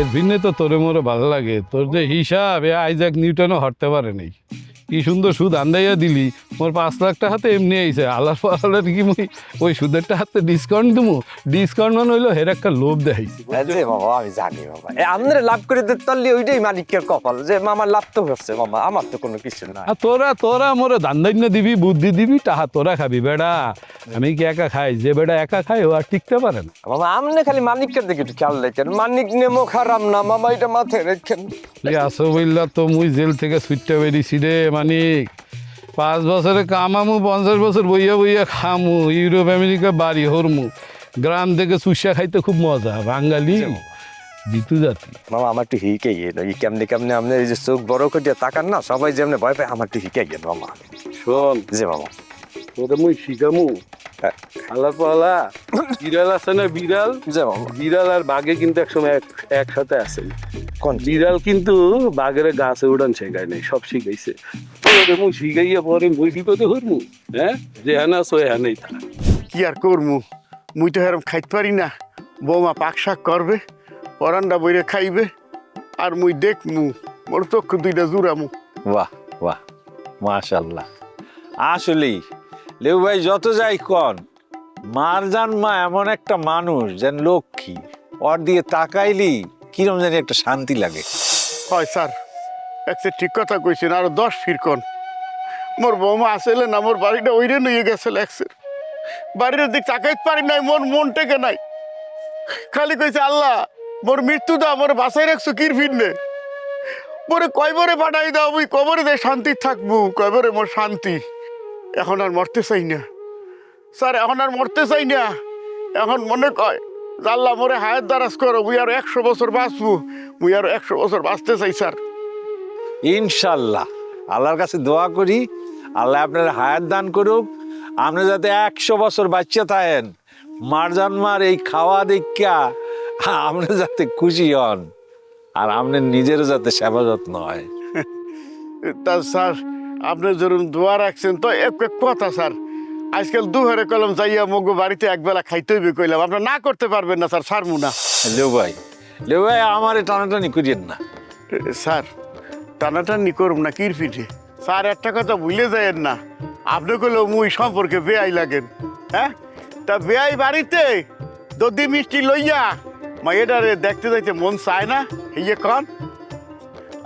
এর ভিন্নে তো তোরে মোরে ভালো লাগে, তোর যে হিসাব এ আইজাক নিউটনও হরতে পারে নাই। কি সুন্দর সুদ আন্দাইয়া দিলি, মোর 5 লাখ টাকা তো এমনি আইছে। আল্লাহ পাল্লার কি মুই ওই সুদেরটা হাতে ডিসকাউন্ট দেবো? ডিসকাউন্ট মানে হইলো হের একটা লোভ দেখাইছি। যে বাবা আমি জানি বাবা, আপনারা লাভ করে দিতে পারলে ওইটাই মালিকের কপাল, যে মামার লাভ তো হচ্ছে মামা, আমার তো কোনো কিছু না। আর তোরা মোরে ধান্দাইন্য দিবি, বুদ্ধি দিবি, টাহা তোরা খাবি। বেড়া আমি কি একা খাই? যে বেড়া একা খাই ও আর টিকতে পারে না। মামা আপনি খালি মালিকের দিকে একটু খেয়াল রাখেন, মালিক নেমো খারাপ না মামা, এটা মাথায় রাখেন। আসো বললা তো মুই জেল থেকে ছুটতে বেরিয়েছি রে মানিক। 5 বছরে কামামু, 50 বছর বইয়া বইয়া খামু, ইউরোপ আমেরিকা বাড়ি হরমু, গ্রাম থেকে চুষা খাইতে খুব মজা। বাঙালি জিতু জাতি। মামা আমার একটু হিকে গিয়ে এই কেমনে কেমনে আপনি এই যে চোখ বড় করে তাকান না, সবাই যেমনি ভয় পায়, আমার একটু হিকে গিয়ে মামা। শোন যে মামা তোরে মুই শিখামু আল্লাহ পালা। বিড়াল আছে না বিড়াল, যে মামা বিড়াল আর বাঘে কিন্তু একসময় একসাথে আছে। কোন বিড়াল কিন্তু বাঘের গাছে উড়ান শেখায় নাই, সব শিখাইছে। তোরে মুই শিখাইয়া পরে মুই বিপদে হরমু। হ্যাঁ, যে হানা সো হানাই থাক। কি আর করমু, মুই তো হেরম খাইতে পারি না। বৌমা পাক শাক করবে, পরান্ডা বইরে খাইবে, আর মুই দেখমু, মোর চক্ষু দুইটা জুড়ামু। বাহ বাহ, মাশাল্লাহ। আসলেই লেউ ভাই যত যাই কন, মারজান মা এমন একটা মানুষ যেন লক্ষ্মী, ওর দিয়ে তাকাইলি কিরম জানি একটা শান্তি লাগে। হয় স্যার, একটা ঠিক কথা কইছেন, আরো 10 ফিরকন। মোর বৌমা আসলে না, মোর বাড়িটা ওইরে নিয়ে গেছে লাগছে। বাড়ির দিক তাকাইতে পারি নাই, মন টেকে নাই। খালি কইছে আল্লাহ মোর মৃত্যু দাও, মোর বাসায় রাখছো কির ফিরনে। মোরে কয়বরে পাঠাই দাও, মুই কবরে দে শান্তি থাকবো, কয়বরে মোর শান্তি। এখন আর মরতে চাই না স্যার, এখন আর মরতে চাই না। এখন মনে কয় আল্লাহ মোরে হায়াত দারাজ করো, মুই আরো 100 বছর বাঁচবো, মুই আরো 100 বছর বাঁচতে চাই স্যার। ইনশাল্লাহ আল্লাহর কাছে দোয়া করি, আল্লাহ আপনার হায়াত দান করুক, আপনি যাতে 100 বছর বাচ্চা থাকেন। মারজান মার এই খাওয়া দেখা আপনি যাতে খুশি হন, আর আপনার নিজেরও যাতে সেবা যত্ন হয়। তা স্যার আপনি যেরকম দোয়া রাখছেন তো এক কথা স্যার, আজকাল দুহারে কলম যাইয়া মগো বাড়িতে একবেলা খাইতে হইবে কইলাম, আপনার না করতে পারবেন না স্যার, ছাড়মু না। লেউ ভাই আমার টানাটানি করিয়েন না। স্যার টানাটানি করুম না কির পিঠে স্যার, একটা কথা ভুলে যায়েন না, আপনি কইলেও মুই সম্পর্কে বেয়াই লাগেন। হ্যাঁ, তা বেয়াই বাড়িতে দদি মিষ্টি লইয়া মাইয়েটারে দেখতে যাইতে মন চায় না, ইয়ে কন।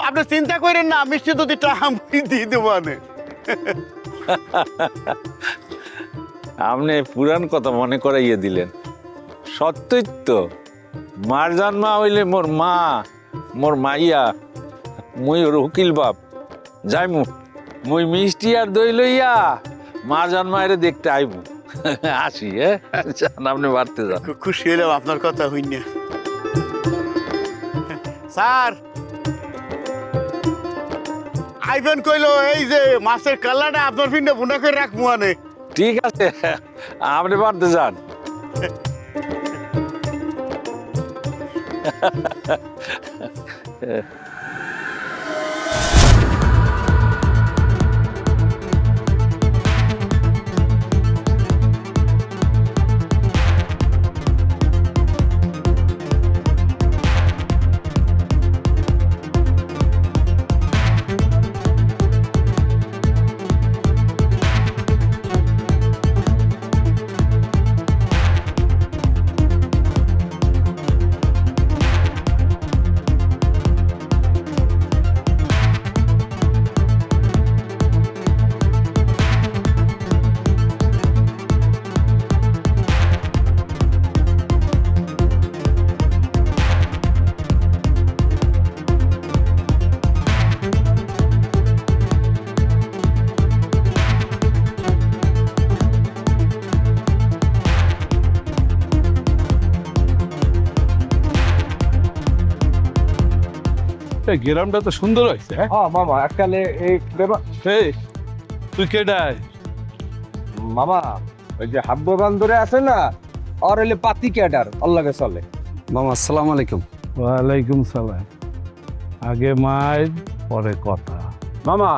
আপনি চিন্তা করেন না, মিষ্টি যদি টাকা দিয়ে দেবো আনে। আপনি পুরান কথা মনে করাইয়ে দিলেন। সত্যই তো, মারজান মা হইলে মোর মা, মোর মাইয়া, মুই ওর উকিল বাপ। যাইমু মুই মিষ্টি আর দই লইয়া মারজান মায়ের দেখতে আইবু। আসি, হ্যাঁ আপনি বাড়তে যান। খুব খুশি হলাম আপনার কথা হইনি স্যার। আইবেন কইলো এই যে মাছের কাল্লাটা আপনার পিন্ডে বুনা করে রাখবো আনে। ঠিক আছে, আপনি বাড়তে যান। গ্রামটা তো সুন্দর হয়েছে। হ্যাঁ মামা এককালে এই এই তুই কেডাই? মামা ওই যে হাব্ব বান্দরে আছে না, আর হইলে পাতি ক্যাডার আল্লাহকে চলে। মামা আসসালামু আলাইকুম। ওয়ালাইকুম সালাম। আগে মায়ের পরে কথা। মামা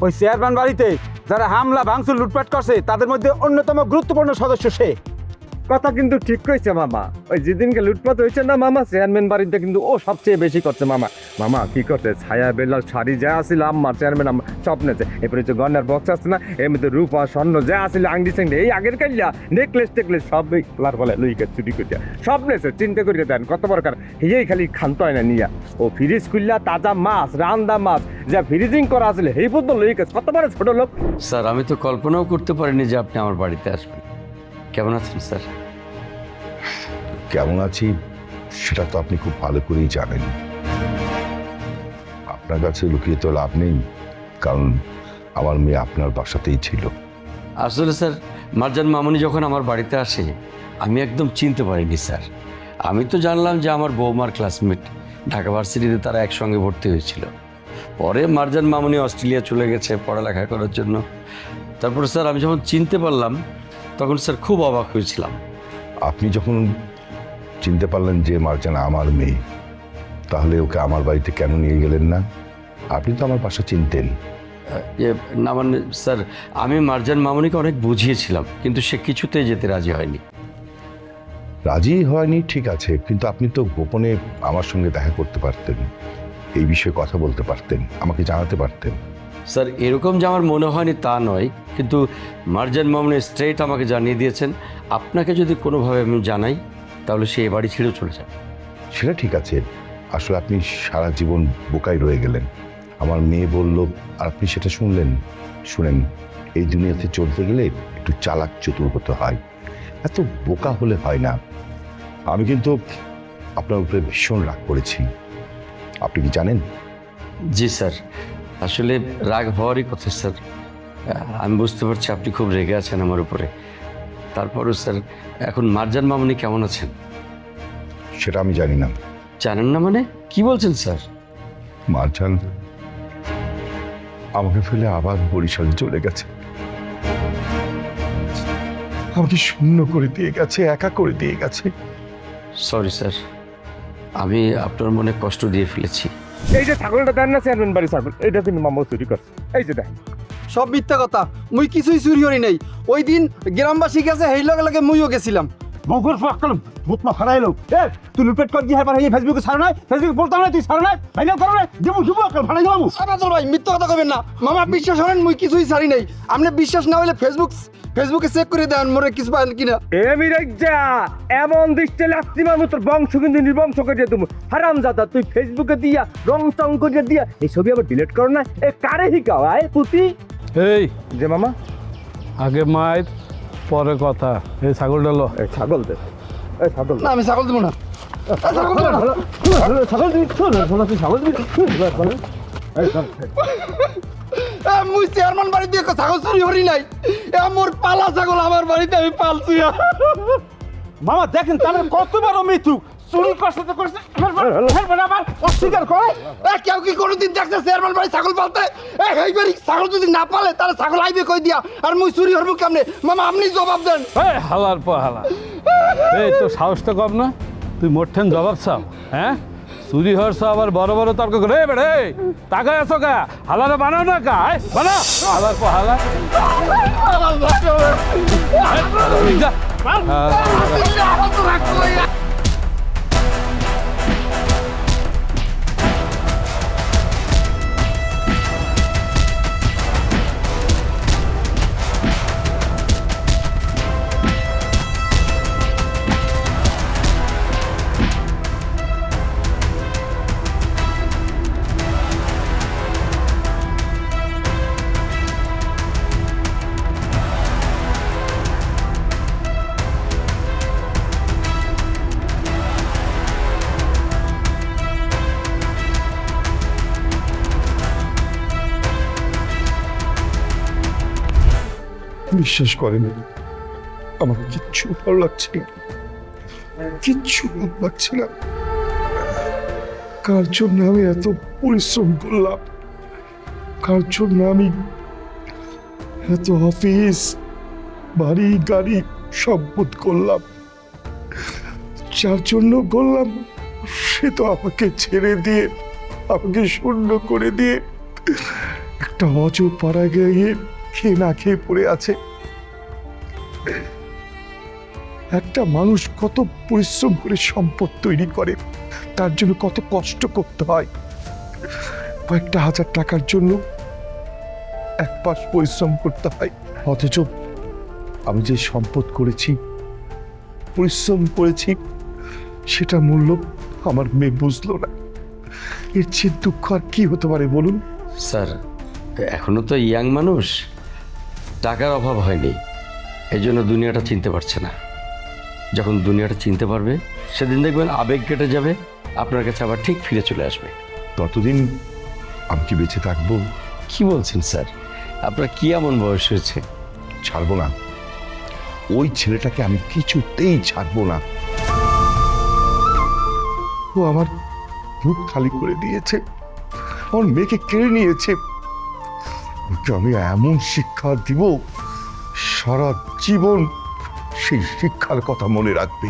ওই চেয়ারম্যান বাড়িতে যারা হামলা ভাঙচুর লুটপাট করছে তাদের মধ্যে অন্যতম গুরুত্বপূর্ণ সদস্য সে। কথা কিন্তু ঠিক কইছে মামা। ওই যেদিনকে লুটপাট হয়েছে না মামা, চেয়ারম্যান বাড়িতে কিন্তু ও সবচেয়ে বেশি করছে মামা। মামা কি করছে, ছায়া বেলা শাড়ি যা আসছিল আম্মা চেয়ারম্যান আম্মা সব নেছে। এরপরে যে গন্ডার বক্স আসছে না, এর মধ্যে রূপা স্বর্ণ যা আসছিল, আংটি সাংটি এই আগের কাইলা নেকলেস টেকলেস সব লার বলে লুইকে চুরি করিয়া সব নেছে। চিন্তা করিয়া দেন কত প্রকার হিয়েই খালি খান্ত হয় না নিয়া। ও ফ্রিজ খুললা তাজা মাছ, রান্দা মাছ যা ফ্রিজিং করা আসলে এই পর্যন্ত লুইকে কত বড় ছোট লোক। স্যার আমি তো কল্পনাও করতে পারিনি যে আপনি আমার বাড়িতে আসবেন। কেমন আছেন স্যার? কেমন আছি সেটা তো আপনি খুব ভালো করেই জানেন। আপনার কাছে লুকিয়ে তো লাভ নেই, কারণ আমার মেয়ে আপনার বাসাতেই ছিল। আসলে স্যার মারজান মামুনি যখন আমার বাড়িতে আসে আমি একদম চিনতে পারিনি স্যার। আমি তো জানলাম যে আমার বৌমার ক্লাসমেট, ঢাকা ভার্সিটিতে তারা একসঙ্গে ভর্তি হয়েছিল। পরে মারজান মামুনি অস্ট্রেলিয়া চলে গেছে পড়ালেখা করার জন্য। তারপরে স্যার আমি যখন চিনতে পারলাম তখন স্যার খুব অবাক হয়েছিলাম। আপনি যখন চিনতে পারলেন যে মার্জানা আমার মেয়ে, তাহলে ওকে আমার বাড়িতে কেন নিয়ে গেলেন না? আপনি তো আমার বাসা চিনতেন। না মানে স্যার আমি মারজান মামুনিকে অনেক বুঝিয়েছিলাম, কিন্তু সে কিছুতেই যেতে রাজি হয়নি। রাজি হয়নি ঠিক আছে, কিন্তু আপনি তো গোপনে আমার সঙ্গে দেখা করতে পারতেন, এই বিষয়ে কথা বলতে পারতেন, আমাকে জানাতে পারতেন। স্যার এরকম যে আমার মনে হয়নি তা নয়, কিন্তু মারজান মামুনি স্ট্রেট আমাকে জানিয়ে দিয়েছেন আপনাকে যদি কোনোভাবে আমি জানাই তাহলে সে এ বাড়ি ছেড়েও চলে যাবে। সেটা ঠিক আছে, আসলে আপনি সারা জীবন বোকাই রয়ে গেলেন। আমার মেয়ে বলল আর আপনি সেটা শুনলেন। শুনেন, এই দুনিয়াতে চলতে গেলে একটু চালাক চতুর হতে হয়, এত বোকা হলে হয় না। আমি কিন্তু আপনার উপরে ভীষণ রাগ করেছি, আপনি কি জানেন? জি স্যার, আসলে রাগ হওয়ারই কথা স্যার। আমি বুঝতে পারছি আপনি খুব রেগে আছেন আমার উপরে। তারপরও স্যার এখন মারজান মামুনি কেমন আছেন? সেটা আমি জানি না। জানেন না মানে কি বলছেন স্যার? মার্জান আমাকে ফেলে আবার বরিশালে চলে গেছে, আমাকে শূন্য করে দিয়ে গেছে, একা করে দিয়ে গেছে। সরি স্যার, আমি আপনার মনে কষ্ট দিয়ে ফেলেছি। এই যে ছাগলটা দেন না চেয়ারম্যান বাড়ি ছাগল, এইটা কিন্তু মামা চুরি করছে। এই যে দেখ সব মিথ্যা কথা, মুই কিছুই চুরি করি নাই। ওই দিন গ্রামবাসী গেছে সেই লগে লগে মুইও গেছিলাম। মগুর ফাকল ভূত মা ফারাইলো। এ তুই লুটপেট কর কি হ্যাঁ এই ফেসবুকে ছাড় নাই, ফেসবুকে বলতাম না তুই ছাড় নাই, ভাইনা করো না দেবো শুভ কাল ফারাই গেলাম। আবাদুল ভাই মিথ্যা কথা কবেন না, মামা বিশ্বাস করেন মুই কিছুই ছাড়ি নাই। আপনি বিশ্বাস না হলে ফেসবুকে চেক করে দেন মোরে কিছু পান কিনা। এ মিরাজ্জা এমন দৃষ্টি লাগছি মামু তোর বংশ কিন্তু নির্বংশ করে তুমি হারামজাদা। তুই ফেসবুকে দিয়া রং চং করে দিয়া এই ছবি আবার ডিলিট করো না। এ কারে হিকাও আয় পুতি? এই যে মামা আগে মায়ের পরে কথা। এই ছাগলটা লো। এই ছাগল দে, এই ছাগল না আমি ছাগল দেবো না। ছাগল দিবি তুই ছাগল দিবি। মুই চেয়ারম্যান বাড়ি দিয়ে ছাগল চুরি করি নাই। মোর পালা ছাগল আমার বাড়িতে আমি পালছি। মামা দেখেন তাহলে কত বড় মৃত্যু চুরি করছে তো করছে আবার অস্বীকার করে। কেউ কি কোনোদিন দেখছে চেয়ারম্যান বাড়ি ছাগল পালতে? এই বাড়ি ছাগল যদি না পালে তাহলে ছাগল আইবে কই দিয়া, আর মুই চুরি করবো কেমনে? মামা আপনি জবাব দেন। এই হালার পর হালা, এই তোর সাহসটা কম না? তুই মোট্ঠেন জবাব চাও? হ্যাঁ চুরি হরছ আবার বড় বড় তর্ক করে। বেড়ে টাকায় আছো কা? হালারে বানাও না কা? বানাও হালার পর হালা। বিশ্বাস করেন, আমার কিচ্ছু ভালো লাগছে না, কিচ্ছু ভালো লাগছে না। কার জন্য আমি এত পরিশ্রম করলাম, কার জন্য আমি এত অফিস বাড়ি গাড়ি সব বোধ করলাম, যার জন্য করলাম সে তো আমাকে ছেড়ে দিয়ে, আমাকে শূন্য করে দিয়ে একটা অজপাড়া গিয়ে খেয়ে না খেয়ে পড়ে আছে। একটা মানুষ কত পরিশ্রম করে সম্পদ তৈরি করে, তার জন্য কত কষ্ট করতে হয়। কয়েকটা হাজার টাকার জন্য এক মাস পরিশ্রম করতে হয়, অথচ আমি যে সম্পদ করেছি, পরিশ্রম করেছি, সেটা মূল্য আমার মেয়ে বুঝলো না। এর চেয়ে দুঃখ আর কি হতে পারে বলুন? স্যার এখনো তো ইয়াং মানুষ, টাকার অভাব হয়নি, এই জন্য দুনিয়াটা চিনতে পারছে না। যখন দুনিয়াটা চিনতে পারবে সেদিন দেখবেন আবেগ কেটে যাবে, আপনার কাছে আবার ঠিক ফিরে চলে আসবে। ততদিন আমি কি বেঁচে থাকবো? কি বলছেন স্যার, আপনার কি এমন বয়স হয়েছে? ছাড়বো না, ওই ছেলেটাকে আমি কিছুতেই ছাড়বো না। ও আমার বুক খালি করে দিয়েছে, আমার মেয়েকে কেড়ে নিয়েছে। ওকে আমি এমন শিক্ষা দিব, সারা জীবন সেই শিক্ষার কথা মনে রাখবে।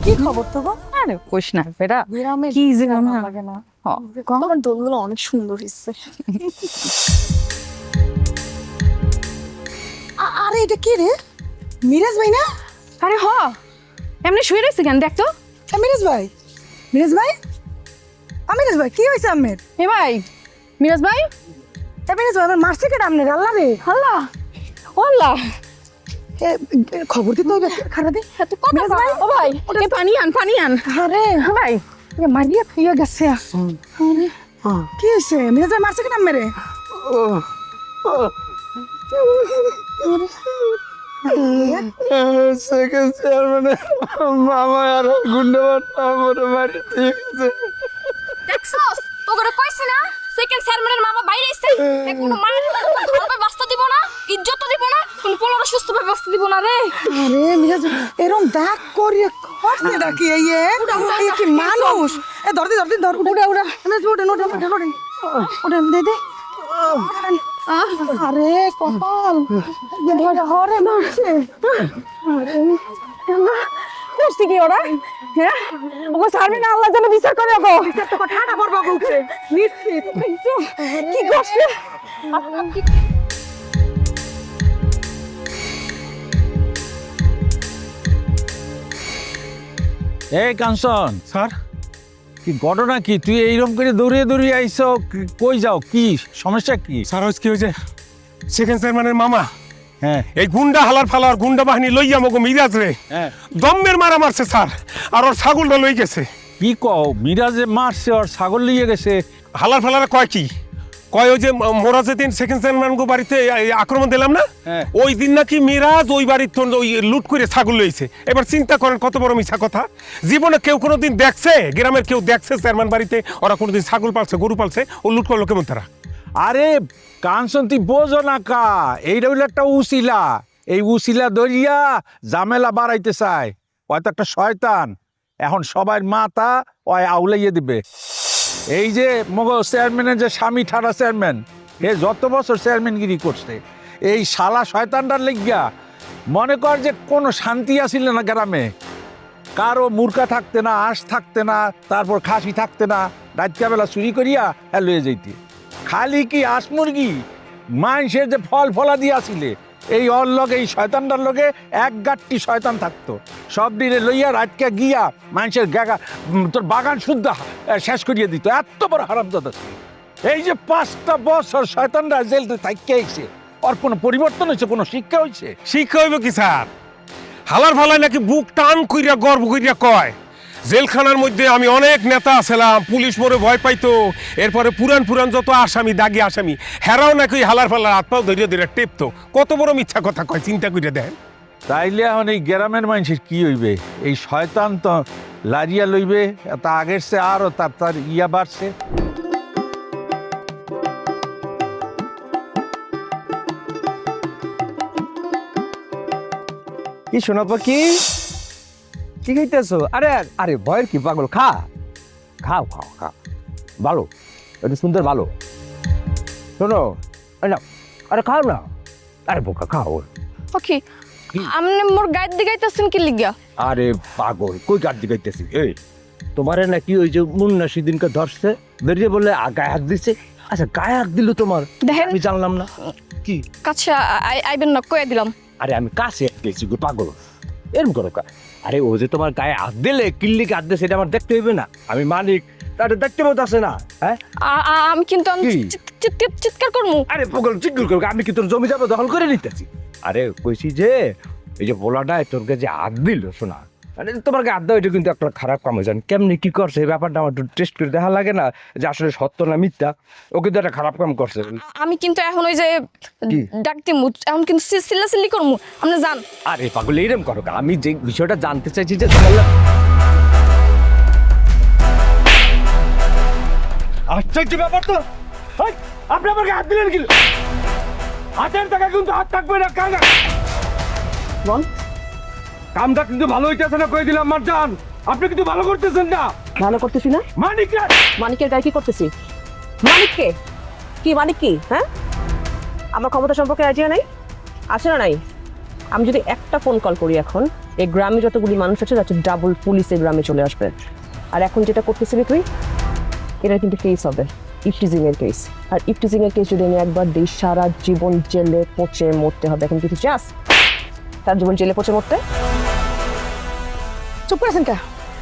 কি খবর তো গো? আরে কোশ না বেটা, গ্রামে কি যে ভালো না লাগে না। হ্যাঁ। তোমার দোলগুলো অনেক সুন্দর হচ্ছে। আরে এটা কি রে? মিরাজ ভাই না? আরে হ, এমনি শুয়ে রয়েছে কেন দেখ তো। মিরাজ ভাই, মিরাজ ভাই, মিরাজ ভাই কি হয়েছে আমের? এ ভাই, মিরাজ ভাই, মিরাজ ভাই আমার মারছে কেটে আমনের? আল্লাহ রে আল্লাহ আল্লাহ, খবর দিতে হবে খারাপ দিন। এত কথা মিরাজ ভাই, ও ভাই, এ পানি আন পানি আন। আরে ভাই মারিয়া খাইয়া গেছে। আরে কি হয়েছে? মিরাজ ভাই মারছে কেটে আমের? সেকেন্ড চেয়ারম্যানের মামা আর গুন্ডাবাদ আমার বাড়িতে গেছে। দেখছস ওগরে কইছি না সেকেন্ড চেয়ারম্যানের মামা বাইরে আইছে কোনো মায়ের ভালোভাবে বাস্তা দিব না, ইজ্জত দিব না, কোন পোলারে সুস্থভাবে বাস্তা দিব না রে। আরে মিরাজ এরকম দাগ করিয়ে করছে নাকি? এই কি মানুষ? এ ধরতে ধরতে ধর, উড়া উড়া মিরাজ উড়ে উড়ে উড়ে উড়ে উড়ে দে দে। আরে কপাল হরে মারছে। করছি কি ওরা? হ্যাঁ ওগো ছাড়বে না, আল্লাহ যেন বিচার করে গো। বিচার তো ঠাডা পড়বা বুকে নিশ্চিত। কি করছে? এই কাঞ্চন, স্যার, কি ঘটনা কি? তুই এইরকম করে দৌড়িয়ে দৌড়িয়ে আইছো, কই যাও? কি সমস্যা কি? স্যার আজ কি হয়েছে? সেকেন্ড চেয়ারম্যানের মামা হ্যাঁ এই গুন্ডা হালার ফালার গুন্ডা বাহিনী লইয়া মগো মিরাজ রে হ্যাঁ, দমের মারা মারছে স্যার, আর ওর ছাগলটা লই গেছে। কি কও? মিরাজে মারছে আর ছাগল লিয়ে গেছে? হালার ফালারে কয় কি কয়, ওই যে মোরা যেদিন সেকেন্ড চেয়ারম্যান গো বাড়িতে আক্রমণ দিলাম না, হ্যাঁ। ওই দিন নাকি মিরাজ ওই বাড়ির ওই লুট করে ছাগল লইছে। এবার চিন্তা করেন কত বড় মিছা কথা। জীবনে কেউ কোনোদিন দেখছে, গ্রামের কেউ দেখছে চেয়ারম্যান বাড়িতে ওরা কোনোদিন ছাগল পালছে, গরু পালছে? ও লুট করলো কেমন তারা? আরে কাঞ্চন, তুই বোঝো না কা, এইটা হইলো একটা উসিলা। এই উসিলা ধরিয়া ঝামেলা বাড়াইতে চায়। হয়তো একটা শয়তান, এখন সবাই মাথা ওই আউলাইয়ে দিবে। এই যে মগো চেয়ারম্যানের যে স্বামী ঠাড়া চেয়ারম্যান, এ যত বছর চেয়ারম্যানগিরি করছে, এই শালা শয়তানটার লেগিয়া মনে কর যে কোনো শান্তি আসিল না গ্রামে। কারো মুরগা থাকতে না, হাঁস থাকতে না, তারপর খাসি থাকতে না, রাতকাবেলা চুরি করিয়া লয়ে যাইতে। খালি কি হাঁস মুরগি, মানুষের যে ফল ফলা দিয়ে আসিলে, এই ওর লগে এই শয়তানটার লগে এক গাঁটটি শয়তান থাকতো। সব দিনে লইয়া রাতকে গিয়া মানুষের তোর বাগান শুদ্ধ শেষ করিয়ে দিত। এত বড় হারামজাদা ছিল। এই যে 5টা বছর শয়তানরা জেলতে থাকিয়ে আইছে, ওর কোনো পরিবর্তন হয়েছে? কোনো শিক্ষা হয়েছে? শিক্ষা হইব কি স্যার? হালার ফালায় নাকি বুক টান কইরা গর্ব কইরা কয়, জেলখানার মধ্যে আমি অনেক নেতা আছিলাম, পুলিশ মোরে ভয় পাইতো। এরপরে পুরান যত আসামি, দাগি আসামি, হেরাও নাকি হালার ফালার হাত পাও ধরিয়ে ধরে টেপতো। কত বড় মিথ্যা কথা কয়, চিন্তা করে দেন। তাইলে এখন এই গ্রামের মানুষের কি হইবে? এই শয়তান তো লারিয়া লইবে, তা আগের সে আরও তার ইয়া বাড়ছে। কি শোনা পাখি, কি খাইতেছো? আরে আরে ভয়ের কি পাগল, খাও খাও খাও, ভালো, এটা সুন্দর ভালো। শোনো না, আরে খাও না, আরে বোকা খাও। ওকে আমনে মোর গাইড দিগাইতাছেন কি লিগা? আরে পাগল, কই গাড় দিগাইতেছি? এই তোমারে নাকি ওই যে মুন্না সেদিনকে ধরছে, ধরিয়ে বলে গায়ে হাত দিছে। আচ্ছা গায়ে হাত দিল তোমার? দেখেন আমি জানলাম না। কি কাছে আইবেন না কয়ে দিলাম। আরে আমি কাছে গেছি গো পাগল, এরম করো কা? আরে ও যে তোমার গায়ে হাত দিলে, কিল্লিকে হাত দিলে, সেটা আমার দেখতে হইবে না? আমি মালিক, তাহলে দেখতে মতো আছে না? হ্যাঁ, আমি কিন্তু কি? চিৎকার করবো। আরে পাগল চিকুর করো, আমি কি তোর জমি যাবো দখল করে নিতেছি? আরে কইছি যে এই যে বলাটায় তোর কাছে হাত দিল, শোনা, আরে তোমার গায়ে হাত দেওয়া এটা কিন্তু একটা খারাপ কাম হয়েছে। কেমনি কি করছে এই ব্যাপারটা আমার একটু টেস্ট করে দেখা লাগে না, যে আসলে সত্য না মিথ্যা? ও কিন্তু একটা খারাপ কাম করছে। আমি কিন্তু এখন ওই যে কি? ডাকতে এখন কিন্তু সিল্লাসিল্লি করবো, আপনি যান। আরে পাগল এইরকম করো কা? আমি যে বিষয়টা জানতে চাইছি যে আশ্চর্য ব্যাপার তো। হেই, আপনি আমার গায়ে হাত দিলেন কি? হাতের টাকা কিন্তু হাত থাকবে না কাঙ্গা। বল, কামটা কিন্তু ভালো হইতেছে না, কই দিলাম মারজান। আপনি কিন্তু ভালো করতেছেন না। ভালো করতেছি না? মানিক না, মানিকের গায়ে কি করতেছি? মানিককে কি? মানিক কি? হ্যাঁ, আমার ক্ষমতা সম্পর্কে আইডিয়া নাই, আছে না নাই? আমি যদি একটা ফোন কল করি এখন, এই গ্রামে যতগুলি মানুষ আছে তার ডাবল পুলিশ এই গ্রামে চলে আসবে। আর এখন যেটা করতেছিলি তুই, এটা কিন্তু কেস হবে, ইফটিজিং এর কেস। আর ইফটিজিং এর কেস যদি আমি একবার দিই, সারা জীবন জেলে পচে মরতে হবে। এখন কিছু চাস তার জীবন জেলে পচে মরতে? চুপ করেছেন কা?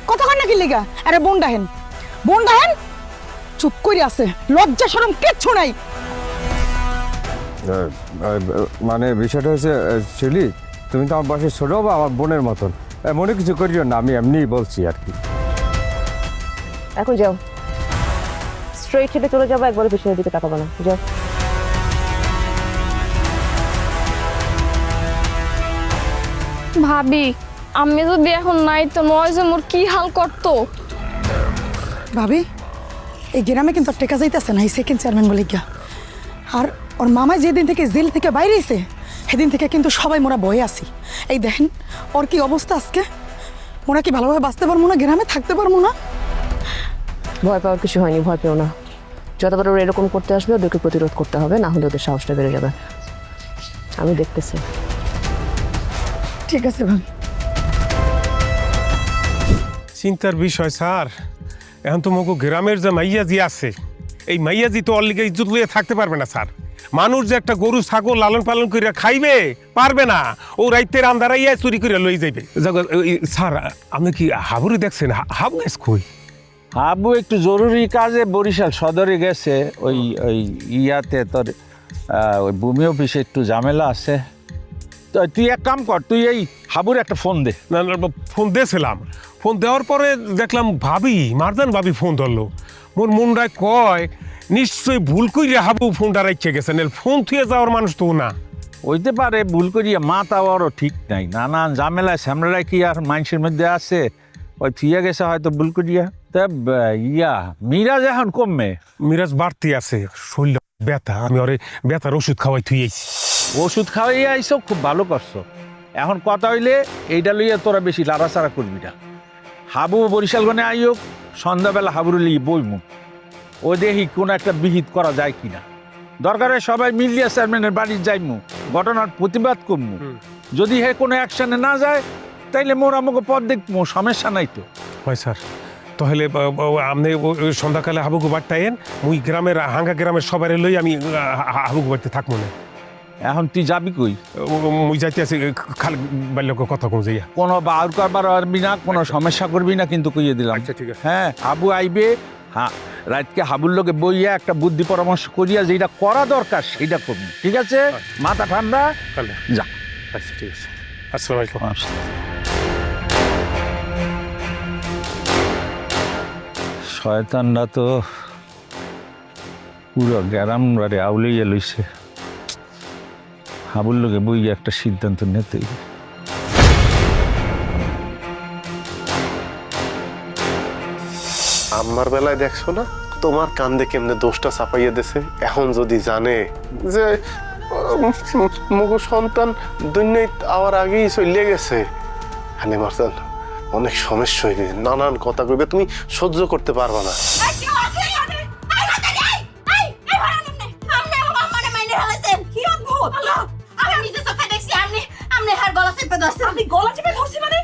কথা কন না কি লিগা? আরে বোন ডাহেন, বোন ডাহেন, চুপ করে আছে, লজ্জা শরম কিচ্ছু নাই। মানে বিষয়টা হচ্ছে শিউলি, তুমি তো আমার বয়সে ছোট বা আমার বোনের মতন, মনে কিছু করিও না, আমি এমনিই বলছি আর কি। এখন যাও, স্ট্রেট হেঁটে চলে যাবো, একবারে পিছনের দিকে তাকাবো না, যাও। ভাবি, আমি যদি এখন নাই তো নয় যে মোর কি হাল করতো। ভাবি, এই গ্রামে কিন্তু টেকা যাইতেছে না এই সেকেন্ড চেয়ারম্যান বলে গিয়া। আর ওর মামা যেদিন থেকে জেল থেকে বাইরে এসে, সেদিন থেকে কিন্তু সবাই মোরা বয়ে আসি। এই দেখেন ওর কি অবস্থা আজকে। মোরা কি ভালোভাবে বাঁচতে পারবো না, গ্রামে থাকতে পারবো না? ভয় পাওয়ার কিছু হয়নি, ভয় পেও না। যতবার ওরা এরকম করতে আসবে ওদেরকে প্রতিরোধ করতে হবে, না হলে ওদের সাহসটা বেড়ে যাবে। আমি দেখতেছি। ঠিক আছে ভাই। চিন্তার বিষয় স্যার, এখন তো মগো গ্রামের যে মাইয়াজি আছে, এই মাইয়াজি তো অল্লিগে ইজ্জত লইয়া থাকতে পারবে না স্যার। মানুষ যে একটা গরু ছাগল লালন পালন করে খাইবে পারবে না, ও রাইতের আন্ধারাইয়া চুরি করে লই যাইবে। স্যার, আপনি কি হাবুরে দেখছেন? হাবু গেছ কই? হাবু একটু জরুরি কাজে বরিশাল সদরে গেছে, ওই ওই ইয়াতে তোর ওই ভূমি অফিসে একটু ঝামেলা আছে। তো তুই এক কাম কর, তুই এই হাবুর একটা ফোন দে। না না, ফোন দিয়েছিলাম, ফোন দেওয়ার পরে দেখলাম ভাবি, মারজান ভাবি ফোন ধরলো। মোর মনটায় কয় নিশ্চয়ই ভুল কইরে হাবু ফোনটা রাখছে গেছেন, ফোন থুয়ে যাওয়ার মানুষ তো না। হইতে পারে ভুল করিয়া, মাথা ওরও ঠিক নাই, নানান ঝামেলায় স্যামরাই কি আর মানুষের মধ্যে আছে, ওই থুয়ে গেছে হয়তো ভুল করিয়া। তা ইয়া মিরাজ এখন কমবে? মিরাজ বাড়তি আছে, শরীর ব্যথা, আমি ওরে ব্যথার ওষুধ খাওয়াই থুয়েছি। ওষুধ খাওয়াইয়া আইসো, খুব ভালো করছো। এখন কথা হইলে এইটা লইয়া তোরা বেশি লাড়াচাড়া করবি না। হাবু বরিশাল গনে আইও, সন্ধ্যাবেলা হাবুর লিয়ে বইমু, ও দেখি কোনো একটা বিহিত করা যায় কিনা। দরকারে সবাই মিলিয়া চেয়ারম্যানের বাড়ি যাইমু, ঘটনার প্রতিবাদ করমু। যদি হে কোনো অ্যাকশনে না যায়, তাইলে মোর আমাকে পথ দেখবো, সমস্যা নাই তো। হয় স্যার, তাহলে আপনি সন্ধ্যাকালে হাবুগু বাড়তাইন, মুই গ্রামের হাঙ্গা গ্রামের সবাই লই আমি হাবুগু বাড়িতে থাকবো না। এখন তুই যাবি কই? মুই যাইতে আছি খালি বাল্যকে কথা কোন যাইয়া। কোনো বাউর করবার পারবি না, কোনো সমস্যা করবি না কিন্তু কইয়ে দিলাম। আচ্ছা ঠিক আছে। হ্যাঁ, হাবু আইবে, হ্যাঁ রাতকে হাবুর লোকে বইয়া একটা বুদ্ধি পরামর্শ করিয়া যেটা করা দরকার সেটা করবি, ঠিক আছে? মাথা ঠান্ডা, যা। আচ্ছা ঠিক আছে, আসসালামু আলাইকুম। শয়তানরা তো পুরো গ্যারাম রে আউলাইয়া লইছে, হাবুর লোকে বইয়া একটা সিদ্ধান্ত নিতেই। আম্মার বেলায় দেখছো না তোমার কান্দে কেমনে দোষটা চাপাইয়া দেছে। এখন যদি জানে যে মুগু সন্তান দুনিয়ায় আওয়ার আগেই চলে গেছে, হানি মারজান অনেক সমস্যা হইবে, নানান কথা কইবে, তুমি সহ্য করতে পারবা না। আমি নিজে চোখে দেখছি, আপনি গলা চেপে ধরছেন। আপনি গলা চেপে ধরছি মানে?